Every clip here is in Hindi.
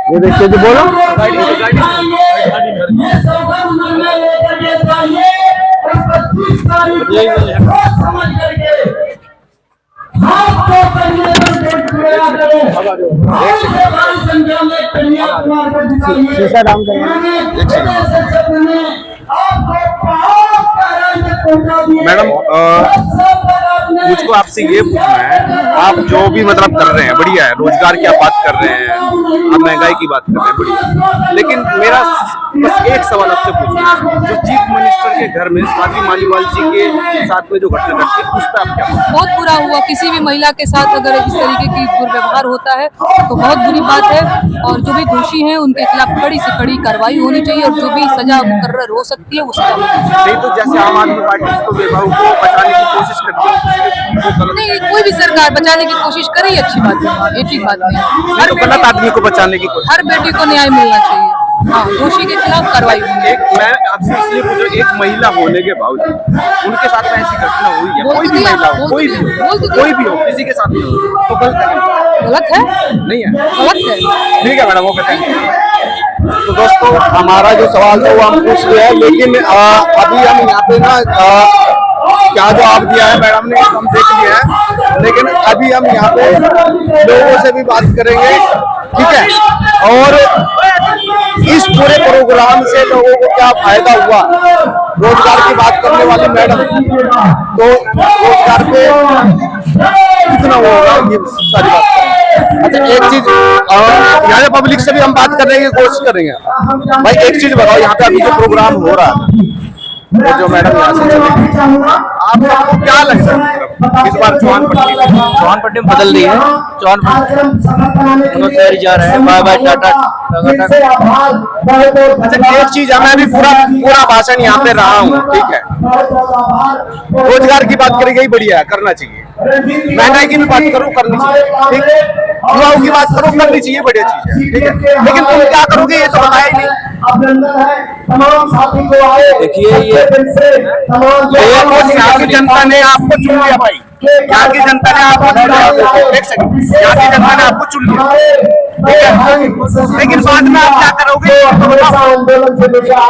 ये देखिए जी, बोलो। शीशा डाउन मैडम, मुझको आपसे ये पूछना है, आप जो भी मतलब कर रहे हैं बढ़िया है, रोजगार की आप बात कर रहे हैं, आप महंगाई की बात कर रहे हैं बढ़िया, लेकिन मेरा बस एक सवाल आपसे पूछना है, जो चीफ मिनिस्टर के घर में स्वाति मालीवाल जी के साथ में जो घटना घटी है उस पर आप क्या बोलेंगे? बहुत बुरा हुआ। किसी भी महिला के साथ अगर इस तरीके की दुर्व्यवहार होता है तो बहुत बुरी बात है, और जो भी दोषी हैं उनके खिलाफ कड़ी से कड़ी कार्रवाई होनी चाहिए, और जो भी सजा मुकर्रर हो सकती है वो सजा होनी चाहिए। नहीं तो जैसे आम आदमी पार्टी इसको बेबहू को बचाने की कोशिश करती है, नहीं, कोई भी सरकार बचाने की कोशिश करे, अच्छी बात है, ये ठीक बात नहीं। हर गलत आदमी को बचाने की कोशिश, हर बेटी को न्याय मिलना चाहिए। हाँ, दोषी के खिलाफ कार्रवाई होनी चाहिए। मैं आपसे इसलिए पूछ रहा हूँ, एक महिला होने के बावजूद उनके साथ में ऐसी घटना हुई है, बोल कोई तो भी दिया, महिला हो, बोल कोई तो भी दिया, हो, बोल तो दिया। कोई भी हो, किसी के साथ में हो तो गलत है। गलत है? नहीं है, गलत है। ठीक है मैडम, वो बताएंगे। तो दोस्तों, हमारा जो सवाल था वो हम पूछ लिया है, लेकिन अभी हम यहाँ पे ना क्या जवाब दिया है मैडम ने हम देख लिया है, लेकिन अभी हम यहाँ पे लोगों से भी बात करेंगे, ठीक है। और इस पूरे प्रोग्राम से लोगों को क्या फायदा हुआ, रोजगार की बात करने वाली मैडम, तो रोजगार पे कितना होगा ये सारी बात करेंगे। अच्छा, एक चीज यहाँ पब्लिक से भी हम बात करने की कोशिश करेंगे। भाई एक चीज बताओ, यहाँ पे अभी जो प्रोग्राम हो रहा है, वो जो मैडम यहाँ से चले, आप सबको क्या लग रहा है इस बार चौहान पट्टी में बदल रही है। चौहान शहर जा रहे हैं, बाय बाय टाटा। अच्छा, एक चीज है, मैं भी पूरा भाषण यहाँ पे रहा हूँ, ठीक है। रोजगार की बात करी गई, बढ़िया है, करना चाहिए। महंगाई की भी बात करूँ, करनी चाहिए, ठीक है। युवाओं की बात करूँ, करनी चाहिए, बढ़िया चीज है, ठीक है। लेकिन तुम क्या करोगे ये तो बताया ही नहीं। देखिए, ये यहाँ की जनता ने आपको चुन लिया भाई, यहाँ की जनता ने आपको चुन लिया, एक सेकंड, यहाँ की जनता ने आपको चुन लिया, ठीक है। लेकिन बाद में आप क्या करोगे?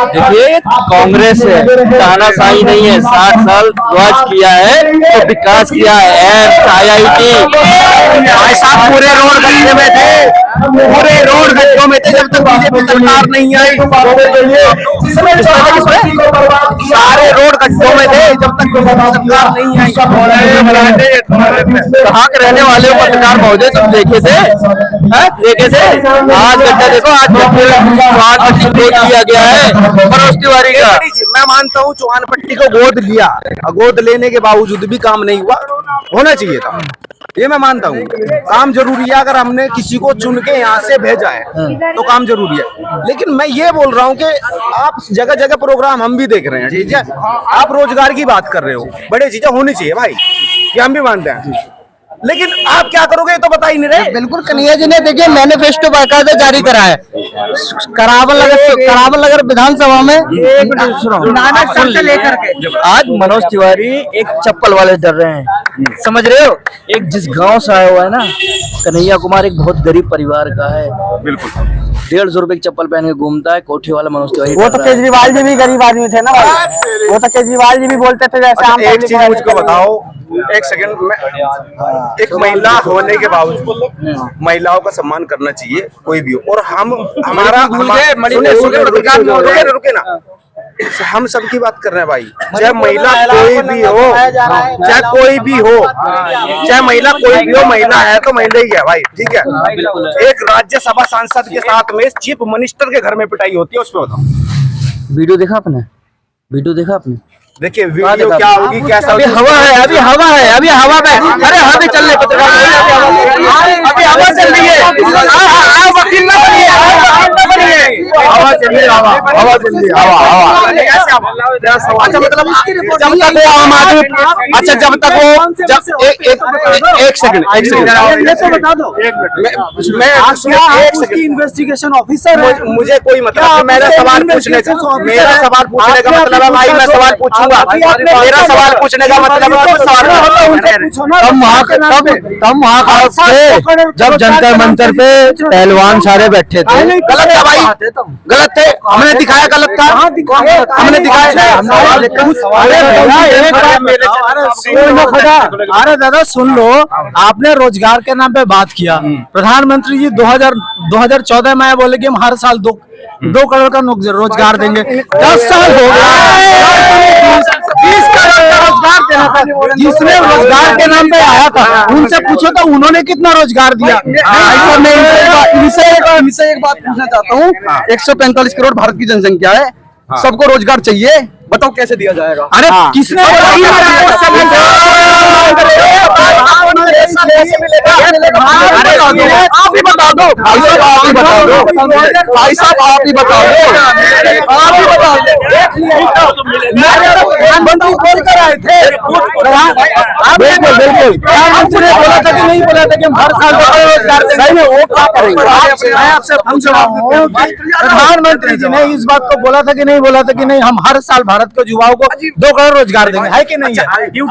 देखिए, कांग्रेस है, तानाशाही नहीं है। 60 साल राज किया है तो विकास किया है। IIT भाई साहब पूरे रोड गड्ढे में थे, पूरे रोड गड्ढों में थे जब तक बीजेपी सरकार नहीं आई। सारे रोड गड्ढों में थे जब तक बीजेपी सरकार नहीं आई। कहाँ के रहने वाले हो पत्रकार महोदय, तुम देखे थे? देखे थे? आज गड्ढा देखो, आज चौहान पट्टी गोद लिया गया है मनोज तिवारी का। मैं मानता हूँ चौहान पट्टी को गोद लिया, गोद लेने के बावजूद भी काम नहीं हुआ, होना चाहिए था, ये मैं मानता हूँ। काम जरूरी है, अगर हमने किसी को चुन के यहाँ से भेजा है तो काम जरूरी है। लेकिन मैं ये बोल रहा हूँ कि आप जगह जगह प्रोग्राम हम भी देख रहे हैं, ठीक है। आप रोजगार की बात कर रहे हो, बड़ी चीजें होनी चाहिए भाई, ये हम भी मानते हैं, लेकिन आप क्या करोगे ये तो बता ही नहीं रहे। बिल्कुल, कन्हैया जी ने देखिए मैनिफेस्टो बाकायदा जारी करा है। करावल नगर विधानसभा में से लेकर के आज मनोज तिवारी एक चप्पल वाले डर रहे हैं, समझ रहे हो। एक जिस गांव से आया हुआ है ना, कन्हैया कुमार एक बहुत गरीब परिवार का है, बिल्कुल 150 रुपए की चप्पल पहन के घूमता है, कोठी वाला मनोज तिवारी। वो तो केजरीवाल जी भी गरीब आदमी थे ना भाई, वो तो केजरीवाल जी भी बोलते थे जैसे हम। एक चीज मुझको बताओ, एक सेकंड में, एक महिला होने के बावजूद महिलाओं का सम्मान करना चाहिए, कोई भी हो। और रुके ना, हम सबकी बात कर रहे हैं भाई, चाहे महिला कोई भी हो, चाहे कोई भी हो, चाहे महिला कोई भी हो, महिला है तो महिला ही है भाई, ठीक है। एक राज्यसभा सांसद के साथ में चीफ मिनिस्टर के घर में पिटाई होती है, उस पर बताओ। वीडियो देखा आपने? वीडियो देखा आपने? देखिए वीडियो क्या होगी, कैसा अभी हवा है, अभी हवा है, अभी हवा में, अरे हवा चल रही है, अभी हवा चल रही है, वकील ना बनिए, हवा चल रही है, हवा दिल्ली हवा। अच्छा मतलब जब तक वो आम आदमी, अच्छा जब तक वो एक सेकंड बता दो, मैं इन्वेस्टिगेशन ऑफिसर है, मुझे कोई मतलब मेरा सवाल पूछने का मतलब है भाई, मैं सवाल पूछूंगा, मेरा सवाल पूछने का मतलब तम वहाँ जब जंतर मंतर पे पहलवान सारे बैठे थे। गलत था भाई, गलत थे, हमने दिखाया गलत था, हमने दिखाया। अरे दादा सुन लो, आपने रोजगार के नाम पे बात किया। प्रधानमंत्री जी 2014 में बोले कि हम हर साल 2 करोड़ का रोजगार देंगे। 10 साल हो गया, 20 करोड़ का रोजगार देना था। जिसने रोजगार के नाम पे आया था उनसे पूछो तो उन्होंने कितना रोजगार दिया। मैं इनसे एक बात पूछना चाहता हूँ, 145 करोड़ भारत की जनसंख्या है, सबको रोजगार चाहिए, बताओ कैसे दिया जाएगा? अरे किसने आप ही बता दो भाई साहब, आप ही बता दो भाई साहब, आप ही बता दो, आप ही बता दो। प्रधानमंत्री बोल कर आए थे, बिल्कुल बिल्कुल प्रधानमंत्री ने बोला था कि नहीं बोला था कि हम हर साल रोजगार देंगे। वो क्या करेंगे? मैं आपसे पूछ रहा हूँ, प्रधानमंत्री जी ने इस बात को बोला था कि नहीं बोला था कि नहीं हम हर साल भारत के युवाओं को 2 करोड़ रोजगार देंगे, है कि नहीं है? देख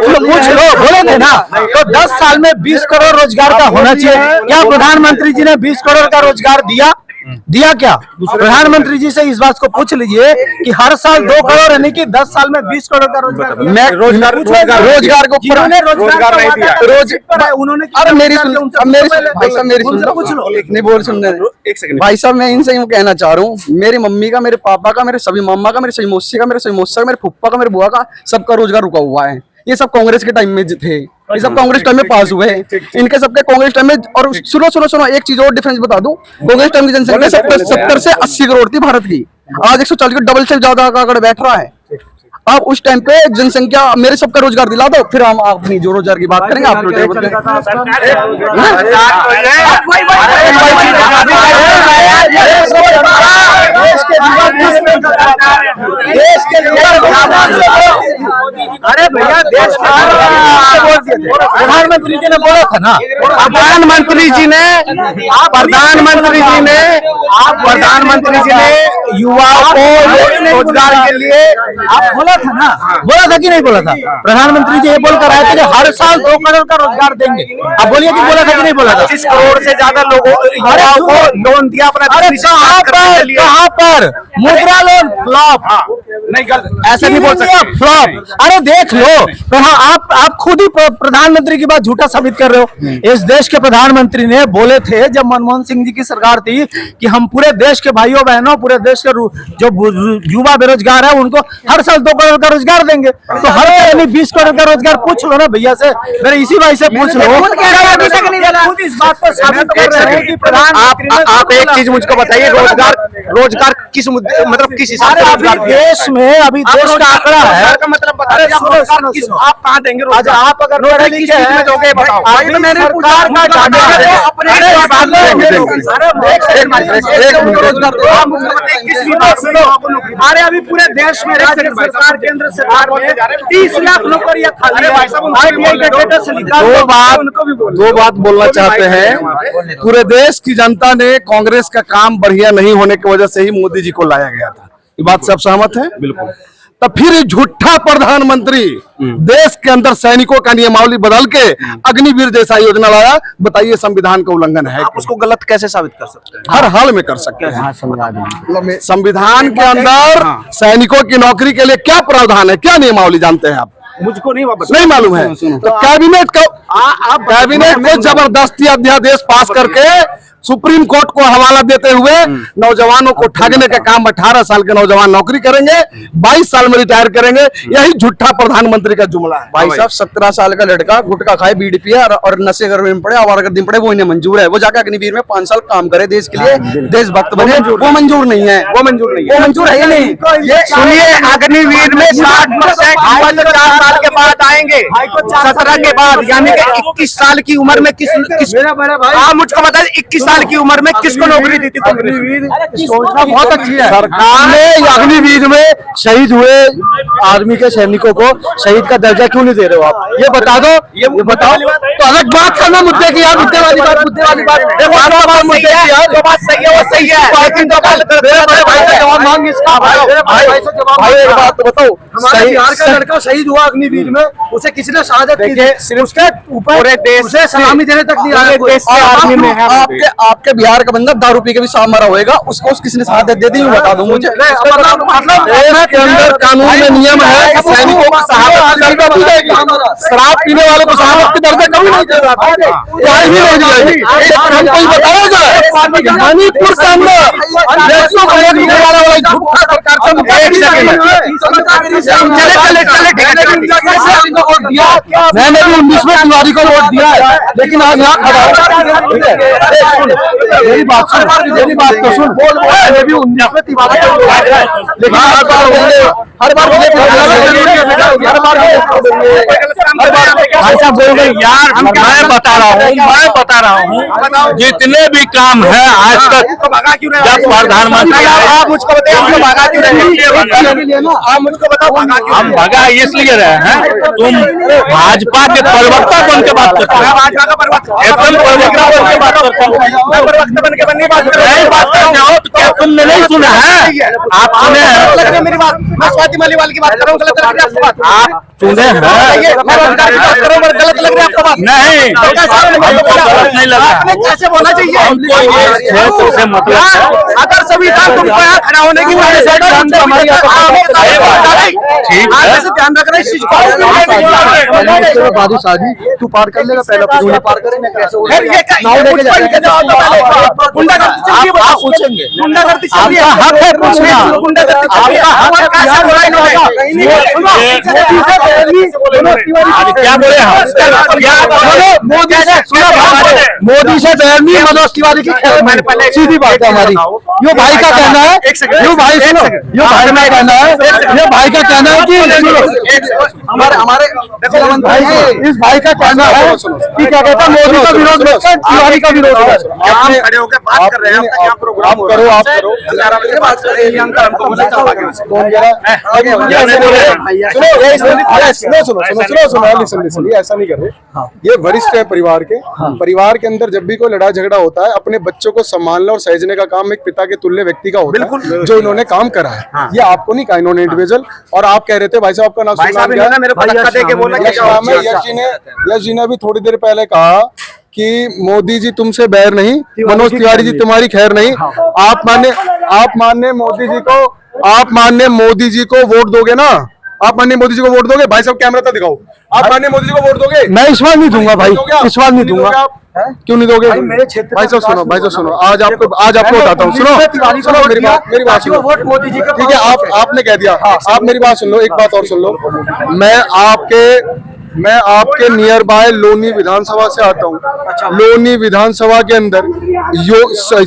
लो, पूछ लो, बोले थे ना। तो 10 साल में 20 करोड़ रोजगार का होना चाहिए। क्या प्रधानमंत्री जी ने 20 करोड़ का रोजगार दिया क्या? प्रधानमंत्री जी से इस बात को पूछ लीजिए कि हर साल 2 करोड़ यानी कि 10 साल में 20 करोड़ का रोजगार दिया। मैं रोजगार के ऊपर रोजगार नहीं दिया। उन्होंने अरे मेरी भाई साहब मेरी नहीं बोल सुनने, एक सेकंड भाई साहब, मैं इनसे यूँ कहना चाह रहा हूँ, मेरी मम्मी का, मेरे पापा का, मेरे सभी मामा का, मेरे सभी मौसी का, मेरे सभी मौसा का, मेरे फुप्पा का, मेरे बुआ का, सबका रोजगार रुका हुआ है। ये सब कांग्रेस के टाइम में थे, ये सब कांग्रेस टाइम में पास हुए हैं, इनके सबके कांग्रेस टाइम में। और सुनो एक चीज और डिफरेंस बता दूं, कांग्रेस टाइम की जनसंख्या 70 से 80 करोड़ थी भारत की, आज 140 का डबल से ज्यादा का आंकड़ा बैठ रहा है। अब उस टाइम पे जनसंख्या, मेरे सबका रोजगार दिला दो, फिर हम अपनी जो रोजगार की बात करेंगे। आप अरे भैया देश प्रधानमंत्री जी ने बोला था ना, प्रधानमंत्री जी ने युवाओं को रोजगार के लिए आप बोला था ना, बोला था कि नहीं बोला था? प्रधानमंत्री जी ये बोलकर आए थे कि हर साल 2 करोड़ का रोजगार देंगे। आप बोलिए कि बोला था कि नहीं बोला था? 25 करोड़ से ज्यादा लोगों को लोन दिया अपना। कहाँ पर मुद्रा लोन फ्लॉप? नहीं, ऐसा नहीं बोल सकते फ्लॉप। अरे देख लो, आप खुद ही प्रधानमंत्री की बात झूठा साबित कर रहे हो। इस देश के प्रधानमंत्री ने बोले थे जब मनमोहन सिंह जी की सरकार थी कि हम पूरे देश के भाइयों बहनों, पूरे देश के जो युवा बेरोजगार है उनको हर साल 2 करोड़ का रोजगार देंगे। तो हर साल 20 करोड़ का रोजगार पूछ लो ना भैया से, मेरे इसी भाई से पूछ लो। खुद इस बात को साबित कर रहे हैं कि आप एक चीज मुझको बताइए, रोजगार किस मुद्दे, मतलब किस हिसाब से अभी देश में, अभी देश का आंकड़ा है का मतलब बता रहे हैं, आप कहाँ देंगे आज आप अगर पढ़े लिखे हैं बताओ। अरे अभी पूरे देश में राज्य सरकार, केंद्र सरकार में 30 लाख नौकरियां खाली है। दो बात बोलना चाहते हैं। पूरे देश की जनता ने कांग्रेस का काम बढ़िया नहीं होने की वजह से ही मोदी जी को लाया गया था, ये बात से आप सहमत हैं? बिल्कुल। तो फिर झूठा प्रधानमंत्री देश के अंदर सैनिकों का नियमावली बदल के अग्निवीर जैसा योजना लाया। बताइए, संविधान का उल्लंघन है? आप उसको गलत कैसे साबित कर सकते हैं? हर हाल में कर सकते हैं। संविधान के अंदर सैनिकों की नौकरी के लिए क्या प्रावधान है, क्या नियमावली जानते हैं आप? मुझको नहीं मालूम है। तो कैबिनेट को जबरदस्ती अध्यादेश पास करके सुप्रीम कोर्ट को हवाला देते हुए नौजवानों को ठगने का काम, 18 साल के नौजवान नौकरी करेंगे, 22 साल में रिटायर करेंगे, यही झूठा प्रधानमंत्री का जुमला है। भाई साहब, 17 साल का लड़का गुटखा खाए, बीड़ी पिए और नशे करने में पड़े, आवारागर्दी में पड़े, वो इन्हें मंजूर है। वो जाकर अग्निवीर में 5 साल काम करे, देश के लिए देशभक्त बने, वो मंजूर नहीं है। वो मंजूर है ही नहीं। सुनिए, अग्निवीर में 60% 4 साल के बाद आएंगे, 17 के बाद, यानी कि 21 साल की उम्र में किस मुझको बताइए, 21 साल की उम्र में किसको नौकरी दी थी तुमने? योजना बहुत अच्छी है। सरकार ने अग्निवीर में शहीद हुए आर्मी के सैनिकों को शहीद का दर्जा क्यों नहीं दे रहे हो आप? ये बता दो, ये बताओ। तो अलग बात करना मुद्दे की यार, मुद्दे वाली बात मुद्दे वाली बात। मुद्दे की यार, जो बात सही है वो सही है, लेकिन तो भाई से जवाब मांग इसका। भाई एक बात तो बताओ, हमारे बिहार का लड़का शहीद हुआ अग्निवीर में, उसे किसने शहादत दी? उसके ऊपर पूरे देश से सलामी देने तक नहीं आया कोई। आर्मी में है आपके बिहार का बंदा दारू पी के भी साफ मरा होएगा, उसको किसने शहादत दे दी? बता दो मुझे। मतलब देश के अंदर कानून में नियम है, सैनिकों को शहादत की दर्जा दी जाएगी, शराब पीने वालों को शहादत की दर्जा कभी नहीं दी जाती, नहीं दी जाएगी। हमको बताया जाए मणिपुर के अंदर मैंने भी 19वें तिवारी को वोट दिया है, लेकिन आज यहाँ खड़ा हूँ। मेरी बात तो सुन। मैंने भी 19वें तिवारी को वोट दिया है, लेकिन हर बार यार मैं बता रहा हूँ जितने भी काम है आज तक जब प्रधानमंत्री आप मुझको बताइए, आपको भागा क्यों रहे? आप मुझको बताओ भागा क्यों? हम भगा इसलिए रहे हैं, तुम भाजपा के प्रवक्ता बन के बात करते हो, भाजपा का प्रवक्ता प्रवक्ता बन के बात करते हो, प्रवक्ता बन के नहीं बात कर नहीं बात करते हो तो क्या तुमने नहीं सुना है? आप सुने हैं? लग रही है मेरी बात, मैं स्वाति मालीवाल की बात कर रहा हूँ, गलत लग रही है आपको बात? आप सुने हैं? मैं रोजगार की बात कर रहा हूँ, गलत लग रही है आपको बात? नहीं, गलत नहीं लगा। आपने कैसे बोलना चाहिए? हमको ये क्षेत्र से मतलब है। अगर सभी काम तुमको यहाँ खड़ा होने की वजह से ध्यान रखना इस चीज को। शादी तू पार कर लेगा, पहले पार करेंगे कैसे? गुंडागर्दी गुंडागर्दी चल रही है, हक है पूछना, गुंडागर्दी चल रही है। कैसे बोला इन्होंने? क्या बोले हम? मोदी से बहन नहीं, मनोज तिवारी की खैर सीधी बात है हमारी। यो भाई का कहना है, यो भाई सुनो, यो भाई का कहना है, ये भाई का कहना है कि हमारे भाई इस भाई का कहना है कि क्या कहता है, मोदी का विरोध कर, तिवारी का विरोध कर। आप खड़े होकर बात कर रहे हैं, आपका क्या प्रोग्राम हो रहा है? आप करो 11 बजे बात कर रहे हैं, अंकल हमको बोला था आगे से। सुनो, ऐसा नहीं कर रहे। ये वरिष्ठ है परिवार के। परिवार के अंदर जब भी कोई लड़ाई झगड़ा होता है, अपने बच्चों को संभालना और सहेजने का काम एक पिता के तुल्य व्यक्ति का होता है, जो इन्होंने काम करा है। ये आपको नहीं कहा इन्होंने इंडिविजुअल। और आप कह रहे थे भाई साहब आपका नाम मेरे को धक्का देके बोला कि यश जी ने अभी थोड़ी देर पहले कहा कि मोदी जी तुमसे बैर नहीं, मनोज तिवारी जी तुम्हारी खैर नहीं। आप मानने मोदी जी को वोट दोगे ना? आप माननीय मोदी जी को वोट दोगे? भाई साहब कैमरा तो दिखाओ, आप माननीय मोदी जी को वोट दोगे? मैं इस बार नहीं दूंगा भाई, इस बार नहीं दूंगा। क्यों नहीं दोगे? मेरे क्षेत्र भाई साहब सुनो, आज आपको बताता हूँ। सुनो मेरी बात सुनो। वोट मोदी जी का, ठीक है, आपने कह दिया, आप मेरी बात सुन लो, एक बात और सुन लो। मैं आपके नियर बाय लोनी विधानसभा से आता हूँ। लोनी विधानसभा के अंदर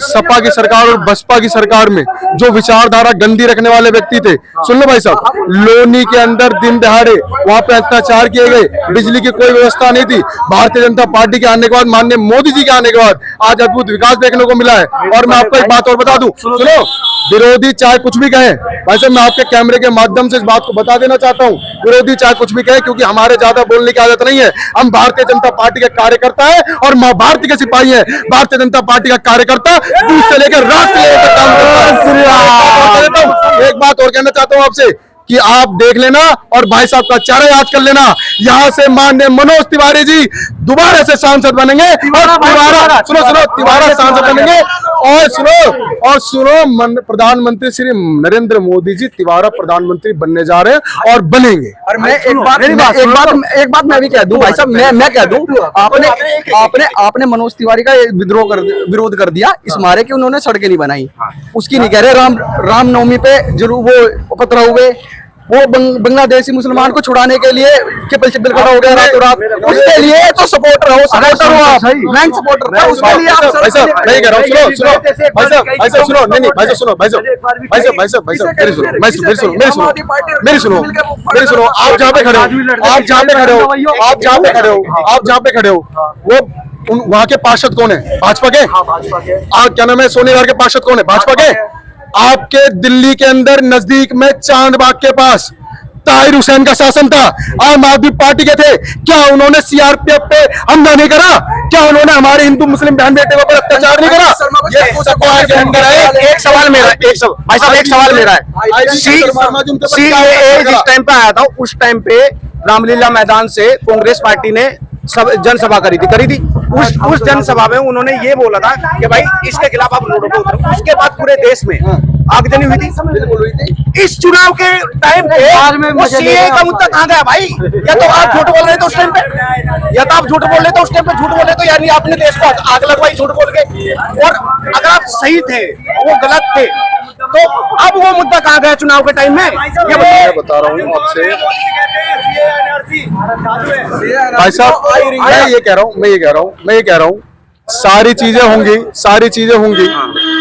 सपा की सरकार और बसपा की सरकार में जो विचारधारा गंदी रखने वाले व्यक्ति थे, सुन लो भाई साहब, लोनी के अंदर दिन दहाड़े वहां पे अत्याचार किए गए, बिजली की कोई व्यवस्था नहीं थी। भारतीय जनता पार्टी के आने के बाद, माननीय मोदी जी के आने के बाद आज अद्भुत विकास देखने को मिला है। और मैं आपको एक बात और बता दूं, सुनो, विरोधी चाहे कुछ भी कहे, भाई साहब मैं आपके कैमरे के माध्यम से इस बात को बता देना चाहता हूँ, विरोधी चाहे कुछ भी कहे, क्योंकि हमारे ज्यादा बोलने की आदत नहीं है। हम भारतीय जनता पार्टी के कार्यकर्ता है और मां भारती के सिपाही है। भारतीय जनता पार्टी का कार्यकर्ता दूध से लेकर राष्ट्र लेवल तक काम करता है। एक बात और कहना चाहता हूँ आपसे कि आप देख लेना और भाई साहब का चेहरा याद कर लेना। यहाँ से माननीय मनोज तिवारी जी दोबारा से सांसद बनेंगे और तिवारा सांसद बनेंगे। और सुनो प्रधानमंत्री श्री नरेंद्र मोदी जी तिवारा प्रधानमंत्री बनने जा रहे हैं और बनेंगे। और मैं एक बात मैं भी कह दूं भाई साहब, मैं कह दूं, आपने मनोज तिवारी का विरोध कर दिया इस मारे कि उन्होंने सड़कें नहीं बनाई, उसकी नहीं कह रहे। रामनवमी पे जरूर वो पथराव हुए, वो बांग्लादेशी मुसलमान को छुड़ाने के लिए बिल खड़ा हो गया रातों रात, उसके लिए तो सपोर्टर हो आप, बैंक सपोर्टर है, उसके लिए आप भाई साहब नहीं कह रहा हूँ। सुनो भाई साहब सुनो, नहीं भाई साहब सुनो, मेरी सुनो, आप जहाँ पे खड़े हो, वो वहां के पार्षद कौन है? भाजपा के। क्या नाम है? सोनेवार के पार्षद कौन है? भाजपा के। आपके दिल्ली के अंदर नजदीक में चांदबाग के पास ताहिर हुसैन का शासन था, आम आदमी पार्टी के थे। क्या उन्होंने सीआरपीएफ पे हमला नहीं करा? क्या उन्होंने हमारे हिंदू मुस्लिम बहन बेटे पर अत्याचार नहीं करा? के अंदर है। एक सवाल मेरा, भाई साहब एक सवाल मेरा है। सीएए जिस टाइम पे आया था, उस टाइम पे रामलीला मैदान से कांग्रेस पार्टी ने जनसभा करी थी। उस जनसभा में उन्होंने ये बोला था कि भाई इसके खिलाफ आप रोडों पर उतरो। उसके बाद पूरे देश में आगजनी हुई थी। इस चुनाव के टाइम पे सीएए का मुद्दा कहाँ गया भाई? या तो आप झूठ बोल रहे थे उस टाइम पे, या तो आप झूठ बोल रहे थे उस टाइम पे, झूठ बोल रहे तो यानी आपने देश को आग लगवाई झूठ बोल के। और अगर आप सही थे, वो गलत थे, तो अब वो मुद्दा कहाँ गया चुनाव के टाइम में? मैं बता रहा हूँ आपसे भाई साहब, मैं ये कह रहा हूँ सारी चीजें होंगी।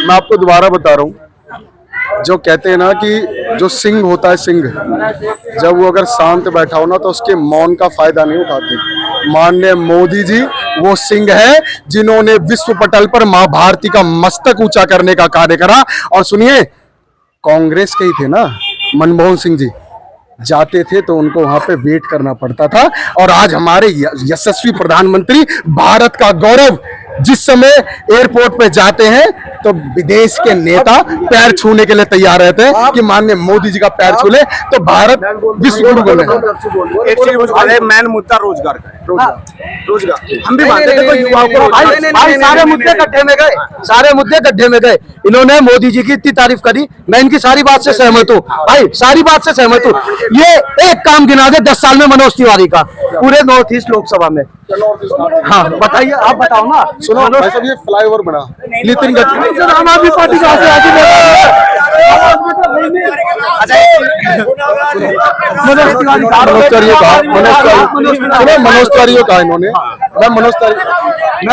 मैं आपको दोबारा बता रहा हूँ, जो कहते हैं ना कि जो सिंह होता है, सिंह जब वो अगर शांत बैठा हो ना तो उसके मौन का फायदा नहीं उठाते। माननीय मोदी जी वो सिंह है जिन्होंने विश्व पटल पर मां भारती का मस्तक ऊंचा करने का कार्य करा। और सुनिए, कांग्रेस के ही थे ना मनमोहन सिंह जी, जाते थे तो उनको वहां पे वेट करना पड़ता था। और आज हमारे यशस्वी प्रधानमंत्री, भारत का गौरव, जिस समय एयरपोर्ट पे जाते हैं तो विदेश के नेता पैर छूने के लिए तैयार रहते हैं कि माननीय मोदी जी का पैर छू ले, तो भारत विश्व गुरु बने। एक चीज मैन मुद्दा रोजगार का है। रोजगार हम भी मानते थे, युवाओं को भाई सारे मुद्दे गड्ढे में गए। इन्होंने मोदी जी की इतनी तारीफ करी, मैं इनकी सारी बात से सहमत हूँ भाई, सारी बात से सहमत हूँ। ये एक काम गिना दे 10 साल में मनोज तिवारी का पूरे नॉर्थ ईस्ट लोकसभा में। हाँ बताइए, आप बताओ ना। सुनो भाई साहब, ये फ्लाईओवर बना नितिन गडकरी आम आदमी पार्टी का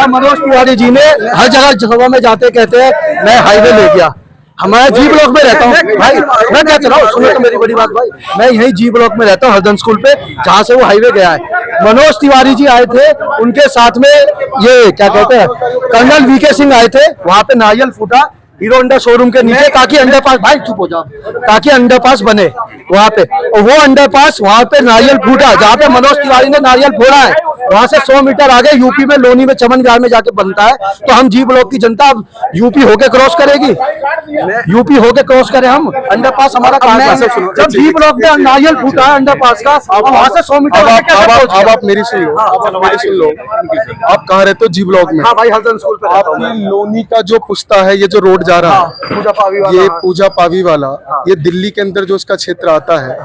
मनोज तिवारी जी ने हर जगह में जाते कहते हैं मैं हाईवे ले गया। हमारा जी ब्लॉक में रहता हूँ भाई, मैं क्या कह रहा हूँ, सुनो तो मेरी बड़ी बात भाई, मैं यही जी ब्लॉक में रहता हूँ हरदन स्कूल पे, जहाँ से वो हाईवे गया है। मनोज तिवारी जी आए थे, उनके साथ में ये क्या कहते हैं कर्नल वीके सिंह आए थे, वहाँ पे नारियल फूटा हीरो होंडा शोरूम के नीचे, ताकि अंडरपास, भाई चुप हो जाओ, ताकि अंडरपास बने वहाँ पे। और वो अंडरपास वहाँ पे नारियल फूटा, जहाँ पे मनोज तिवारी ने नारियल फोड़ा है, वहाँ से 100 मीटर आगे यूपी में लोनी में चमन गांव में जाके बनता है। तो हम जी ब्लॉक की जनता अब यूपी होके क्रॉस करेगी, यूपी होके क्रॉस करें हम, अंडरपास हमारा काम है। जब जी ब्लॉक में नारियल फूटा है अंडरपास का, वहाँ से 100 मीटर अब आप मेरी सुन लो, आप कहाँ रहते हो? जी ब्लॉक में। हाँ भाई, हरदन स्कूल पे। आपकी लोनी का जो पुस्ता है, ये जो रोड जा रहा है, ये पूजा पावी वाला, ये दिल्ली के अंदर जो इसका क्षेत्र आता है,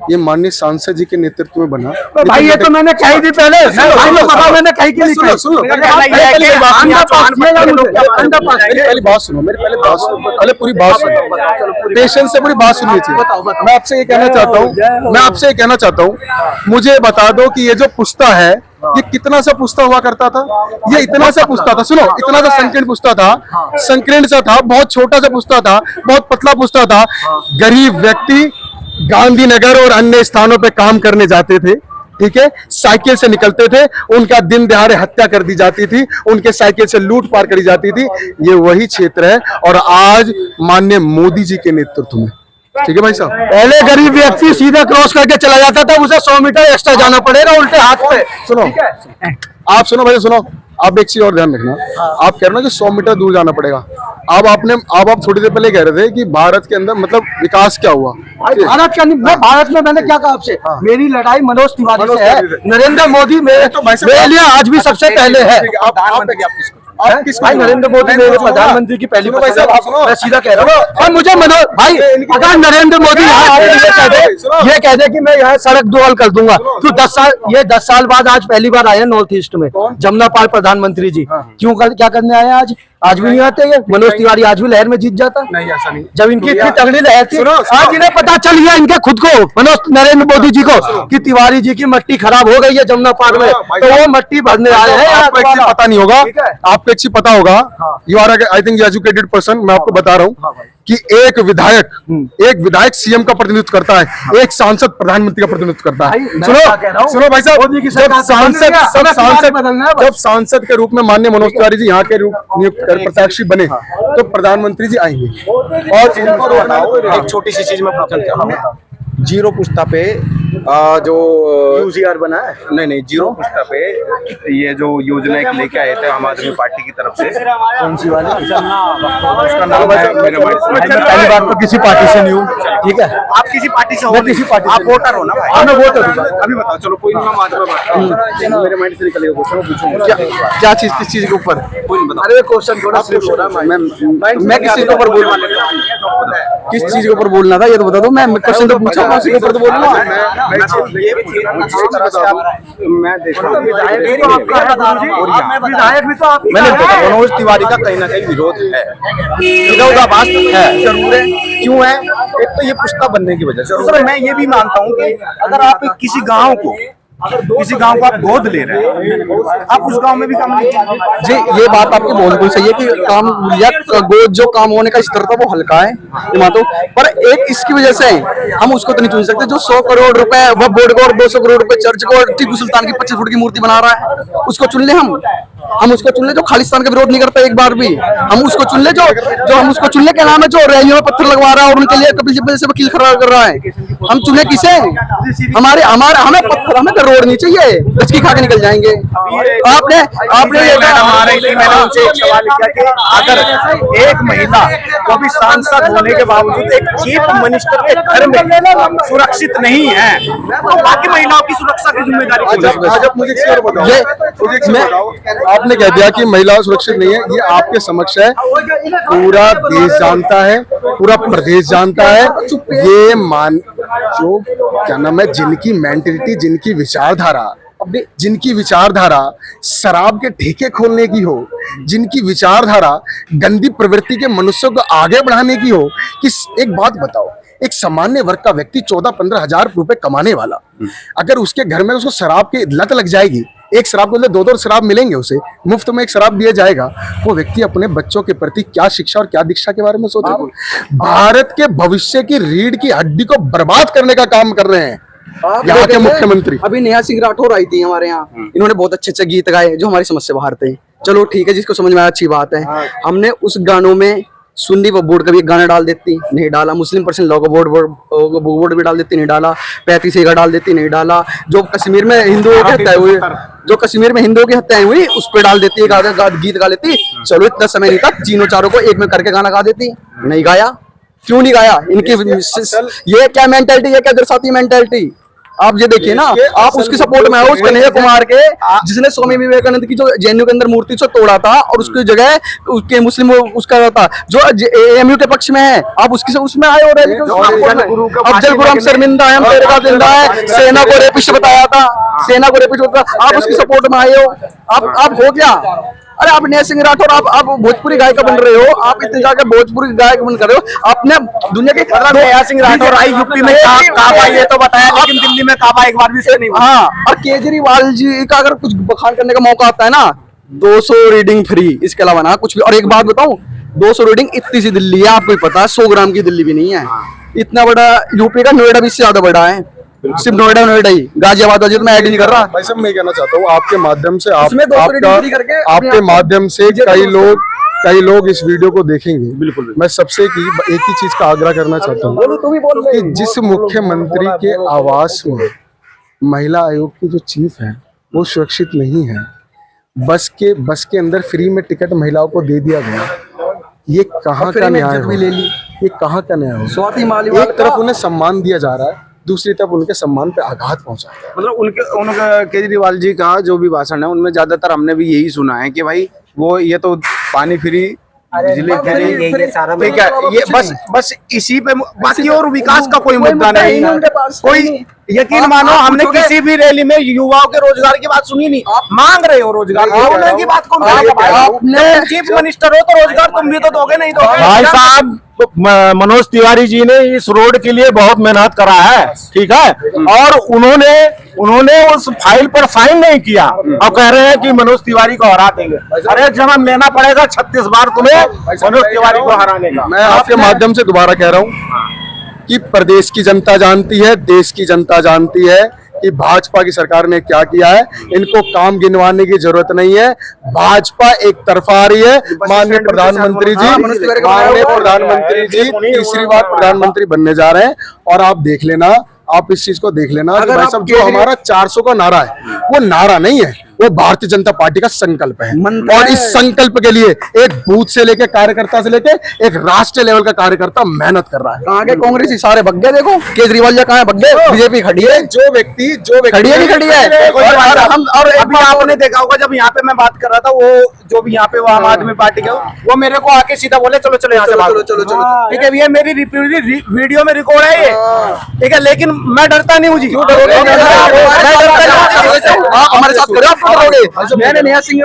ये माननीय सांसद जी के नेतृत्व में बना। तो भाई ये तो मैंने कही थी पहले, मैंने कही कि पहले बात सुनो, मेरी पहले पूरी बात सुनो, पेशेंस से पूरी बात सुननी चाहिए। मैं आपसे ये कहना चाहता हूँ, मुझे बता दो कि ये जो पुस्ता है, ये कितना सा पुस्ता हुआ करता था? ये इतना सा पुस्ता था, सुनो, इतना सा संकीर्ण पुस्ता था, संकीर्ण सा था, बहुत छोटा सा पुस्ता था, बहुत पतला पुस्ता था। गरीब व्यक्ति गांधीनगर और अन्य स्थानों पे काम करने जाते थे, ठीक है, साइकिल से निकलते थे, उनका दिन दहाड़े हत्या कर दी जाती थी, उनके साइकिल से लूट पार करी जाती थी। ये वही क्षेत्र है, और आज माननीय मोदी जी के नेतृत्व में, ठीक है भाई साहब, पहले गरीब व्यक्ति सीधा क्रॉस करके चला जाता था, उसे 100 मीटर एक्स्ट्रा जाना पड़ेगा उल्टे हाथ पे। सुनो, आप सुनो भाई, सुनो, आप एक चीज और ध्यान रखना, आप कह रहे हो ना कि 100 मीटर दूर जाना पड़ेगा। अब आप थोड़ी देर पहले कह रहे थे कि भारत के अंदर मतलब विकास क्या हुआ? भारत का नहीं, मैं भारत में, मैंने क्या कहा आपसे? मेरी लड़ाई मनोज तिवारी से है। नरेंद्र मोदी मेरे लिए आज भी सबसे पहले है। भाई नरेंद्र मोदी मेरे प्रधानमंत्री की पहली, मैं सीधा कह रहा हूँ। और मुझे मनोज भाई, अगर नरेंद्र मोदी ये कह दे कि मैं यहाँ सड़क दुआल कर दूंगा, तो 10 साल बाद आज पहली बार आए हैं नॉर्थ ईस्ट में, जमुना पार प्रधानमंत्री जी। क्यों क्या करने आए आज भी नहीं आते? ये मनोज तिवारी आज भी लहर में जीत जाता नहीं, ऐसा नहीं। जब इनकी इतनी तगड़ी लहर थी, आज इन्हें पता चल गया, इनके खुद को, मनोज नरेंद्र मोदी जी को, कि तिवारी जी की मट्टी खराब हो गई है जमुना पार में, तो वो मट्टी भरने आए हैं। आपको एक चीज पता नहीं होगा, आपको एक चीज पता होगा, you are I think educated person, मैं आपको बता रहा हूँ, कि एक विधायक सीएम का प्रतिनिधित्व करता है, एक सांसद प्रधानमंत्री का प्रतिनिधित्व करता है। सुनो भाई साहब, जब सांसद के रूप में माननीय मनोज तिवारी जी यहाँ के रूप नियुक्त प्रत्याशी बने तो प्रधानमंत्री जी आएंगे। और एक छोटी सी चीज में जीरो पुस्ता पे जो यूजीआर बना है, नहीं जीरो पुस्ता पे ये जो योजना एक लेके आए थे आम आदमी पार्टी की तरफ से, कौन सी वाली? उसका नाम है मेरे माइंड से। पहली बार तो किसी पार्टी से नहीं हूँ, ठीक है? आप किसी पार्टी से हो? मैं किसी पार्टी आप वोटर हो ना भाई? हाँ, मैं वोटर हूँ। अभी बताओ, चलो कोई नहीं, मैं बाद में बात करूँ। मेरे माइंड से निकल गया क्वेश्चन, पूछूंगा क्या चीज, किस चीज के ऊपर? कोई नहीं बताओ। अरे क्वेश्चन थोड़ा स्लिप हो रहा है। मैं किस चीज के ऊपर बोलने वाले, किस चीज के ऊपर बोलना था ये तो बता दो। मैं क्वेश्चन तो पूछा, मैं उसी के ऊपर तो बोलूंगा। मैं देख रहा हूँ विधायक भी तो आप मैंने मनोज तिवारी का कहीं ना कहीं विरोध है, विरोधाभास है, जरूर है। क्यों है? एक तो ये पुस्ता बनने की वजह से। सर मैं ये भी मानता हूँ कि अगर आप किसी गांव को आप गोद ले रहे हैं, आप उस गांव में भी काम नहीं कीजिए। जी, ये बात आपकी बिल्कुल सही है कि काम या गोद जो काम होने का स्तर था वो हल्का है, ये मानता हूं। पर एक इसकी वजह से हम उसको तो नहीं चुन सकते जो 100 करोड़ रुपए वह बोर्ड को और 200 करोड़ रुपए चर्च को और टीपू सुल्तान की 25 फुट की मूर्ति बना रहा है। उसको चुन ले, हम उसको चुन ले जो खालिस्तान का विरोध नहीं करता एक बार भी। हम उसको चुन ले जो हम उसको चुन ले क्या नाम है जो रैलियों में पत्थर लगवा रहा है और उनके लिए कपिल सिब्बल से वकील खड़ा कर रहा है। हम चुने किसे? हमें पत्थर, हमें रोड नहीं चाहिए, बचकी खा के निकल जाएंगे। आपने मैंने उनसे एक सवाल किया कि अगर एक महिला वो भी सांसद होने के बावजूद एक चीफ मिनिस्टर के घर में सुरक्षित नहीं है तो बाकी महिलाओं की सुरक्षा की जिम्मेदारी आज आप मुझे एक बताओ, आपने कह दिया कि महिला सुरक्षित नहीं है, ये आपके समक्ष है, पूरा देश जानता है, पूरा प्रदेश जानता है। ये जो क्या नाम है, जिनकी मेंटेलिटी, जिनकी विचारधारा शराब के ठेके खोलने की हो, जिनकी विचारधारा गंदी प्रवृत्ति के मनुष्यों को आगे बढ़ाने की हो, कि एक बात बताओ, एक सामान्य वर्ग का व्यक्ति 14-15 हजार रुपए कमाने वाला, अगर उसके घर में उसको शराब की लत लग जाएगी, एक शराब के बदले 2 शराब मिलेंगे, उसे मुफ्त में एक शराब दिया जाएगा, वो व्यक्ति अपने बच्चों के प्रति क्या शिक्षा और क्या दीक्षा के बारे में सोचेगा? भारत के भविष्य की रीढ़ की हड्डी को बर्बाद करने का काम कर रहे हैं यहाँ के मुख्यमंत्री। अभी नेहा सिंह राठौर आई थी हमारे यहाँ, इन्होंने बहुत अच्छे अच्छे गीत गाए जो हमारी समझ से बाहर थे। चलो ठीक है, जिसको समझ में आया अच्छी बात है। हमने उस गानों में सुन्नी व बोर्ड का भी गाना डाल देती, नहीं डाला। मुस्लिम पर्सन लॉ का बोर्ड भी डाल देती, नहीं डाला। 35A का डाल देती, नहीं डाला। जो कश्मीर में हिंदुओं की हत्याएं हुई उस पर डाल देती, गीत गा लेती। चलो इतना समय नहीं था, तीनों चारों को एक में करके गाना गा देती, नहीं गाया। क्यों नहीं गाया? इनकी ये क्या मेंटालिटी है, क्या दर्शाती मेंटालिटी? आप ये देखिए ना, आप उसके सपोर्ट में हो, उस कन्हैया कुमार के, जिसने स्वामी विवेकानंद की जो जेएनयू के अंदर मूर्ति से तोड़ा था और उसकी जगह उसके मुस्लिम उसका था जो एएमयू के पक्ष में है, आप उसकी उसमें आए हो रहे। अफजल गुरु हम शर्मिंदा है, हम तेरे का जिंदा है, सेना को रेपिस्ट बताया था, आप उसकी सपोर्ट में आए हो। आप हो क्या? अरे आप नेहा सिंह राठौर, आप भोजपुरी गायिका बन रहे हो, आप इतने जाके भोजपुरी गायक बन कर रहे हो। आपने दुनिया के नेहा सिंह राठौर आई यूपी में, काबा ये तो बताया, लेकिन दिल्ली में काबा एक बार भी से नहीं। हाँ, और केजरीवाल जी का अगर कुछ बखान करने का मौका आता है ना, 200 रीडिंग फ्री, इसके अलावा ना कुछ भी। और एक बात बताऊं, 200 रीडिंग इतनी सी दिल्ली है, आपको ही पता है, 100 ग्राम की दिल्ली भी नहीं है। इतना बड़ा यूपी का नोएडा भी इससे ज्यादा बड़ा है, सिर्फ नोएडा ही, गाजियाबाद वाजिद में ऐड नहीं कर रहा। भाई साहब मैं कहना चाहता हूँ आपके माध्यम से, आपके माध्यम से कई लोग इस वीडियो को देखेंगे। बिल्कुल, मैं सबसे एक ही चीज का आग्रह करना चाहता हूँ कि जिस मुख्यमंत्री के आवास में महिला आयोग की जो चीफ है वो सुरक्षित नहीं है, बस के अंदर फ्री में टिकट महिलाओं को दे दिया गया, ये कहाँ का न्याय है? ये कहाँ का न्याय है? एक तरफ उन्हें सम्मान दिया जा रहा है, दूसरी तरफ उनके सम्मान पे आघात पहुंचा है। मतलब उनका केजरीवाल जी का जो भी भाषण है उनमें ज्यादातर हमने भी यही सुना है कि भाई वो ये तो पानी फ्री, बिजली फ्री, ठीक है, ये बस इसी पे, बाकी और विकास का कोई मुद्दा नहीं। कोई यकीन मानो, हमने किसी भी रैली में युवाओं के रोजगार की बात सुनी नहीं। मांग रहे हो रोजगार की बात कौन करेगा? चीफ मिनिस्टर हो तो रोजगार तुम भी तो दोगे, नहीं दोगे? भाई साहब मनोज तिवारी जी ने इस रोड के लिए बहुत मेहनत करा है, ठीक है, और उन्होंने उस फाइल पर साइन नहीं किया और कह रहे हैं कि मनोज तिवारी को हरा देंगे। अरे जब लेना पड़ेगा 36 बार तुम्हें मनोज तिवारी को हराने का। मैं आपके माध्यम से दोबारा कह रहा हूँ कि प्रदेश की जनता जानती है, देश की जनता जानती है कि भाजपा की सरकार ने क्या किया है। इनको काम गिनवाने की जरूरत नहीं है। भाजपा एक तरफा आ रही है। माननीय प्रधानमंत्री जी तीसरी बार प्रधानमंत्री बनने जा रहे हैं और आप देख लेना, आप इस चीज को देख लेना कि भाई साहब जो हमारा 400 का नारा है वो नारा नहीं है, वो भारतीय जनता पार्टी का संकल्प है। और इस संकल्प के लिए एक बूथ से लेके कार्यकर्ता से लेके एक राष्ट्रीय लेवल का कार्यकर्ता मेहनत कर रहा है। कहाँ के कांग्रेसी सारे भग गए, देखो केजरीवाल जी कहाँ भग गए, बीजेपी खड़ी है। जो व्यक्ति खड़ी है नहीं खड़ी है। और अभी आपने देखा होगा जब यहाँ पे मैं बात कर रहा था, वो जो भी यहाँ पे वो आम आदमी पार्टी के वो मेरे को आके सीधा बोले चलो चलो यहाँ से भागो, चलो ठीक है भैया, मेरी वीडियो में रिकॉर्ड है ये, ठीक है, लेकिन मैं डरता नहीं हूँ जी। हमारे साथ करो, मैंने नया सिंह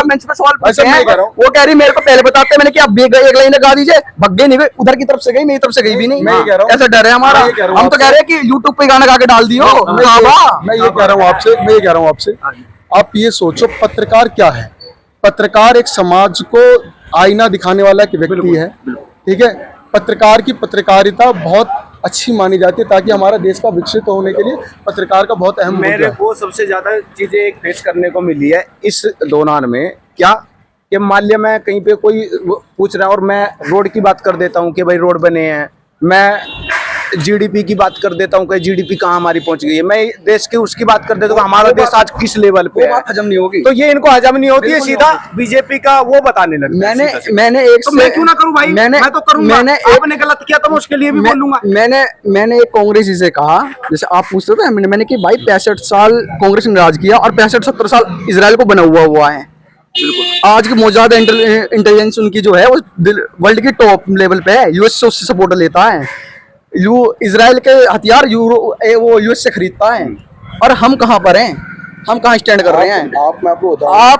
मंच पे सवाल पूछे हैं, वो कह रही मेरे को पहले बताते, मैंने कि आप एक लाइन गा दीजिए, भग गई नहीं गई, उधर की तरफ से गई, मेरी तरफ से गई भी नहीं। ऐसा डर है हमारा। हम तो कह रहे हैं कि यूट्यूब पे गाना गा के डाल दियो। मैं ये कह रहा हूँ आपसे, आप ये सोचो पत्रकार क्या है। पत्रकार एक समाज को आईना दिखाने वाला एक व्यक्ति है, ठीक है। पत्रकार की पत्रकारिता बहुत अच्छी मानी जाती है ताकि हमारा देश का विकसित होने के लिए पत्रकार का बहुत अहम मेरे को सबसे ज्यादा चीजें एक फेस करने को मिली है इस दौरान में, क्या कि मान लिया मैं कहीं पे कोई पूछ रहा है और मैं रोड की बात कर देता हूँ कि भाई रोड बने हैं, मैं जीडीपी की बात कर देता हूँ कि जीडीपी कहाँ हमारी पहुंच गई है, मैं देश की उसकी बात कर देता हूँ हमारा देश आज किस लेवल पे है, हजम नहीं होगी। तो ये इनको हजम नहीं होती है, सीधा बीजेपी का वो बताने लगे। मैंने एक तो मैं क्यों ना करूं भाई, मैं तो करूंगा। आपने गलत किया तो मैं उसके लिए भी बोलूंगा। मैंने एक कांग्रेसी से कहा, जैसे आप पूछ रहे थे, मैंने कि भाई 65 साल कांग्रेस ने राज किया और 65-70 साल इजराइल को बना हुआ है। आज की मौजूदा इंटेलिजेंस उनकी जो है वो वर्ल्ड की टॉप लेवल पे है, यूएस से उससे सपोर्ट लेता है, इजराइल के हथियार वो यूएस से खरीदता है। और हम कहाँ पर हैं, हम कहाँ स्टैंड कर रहे हैं। मैं आपको आप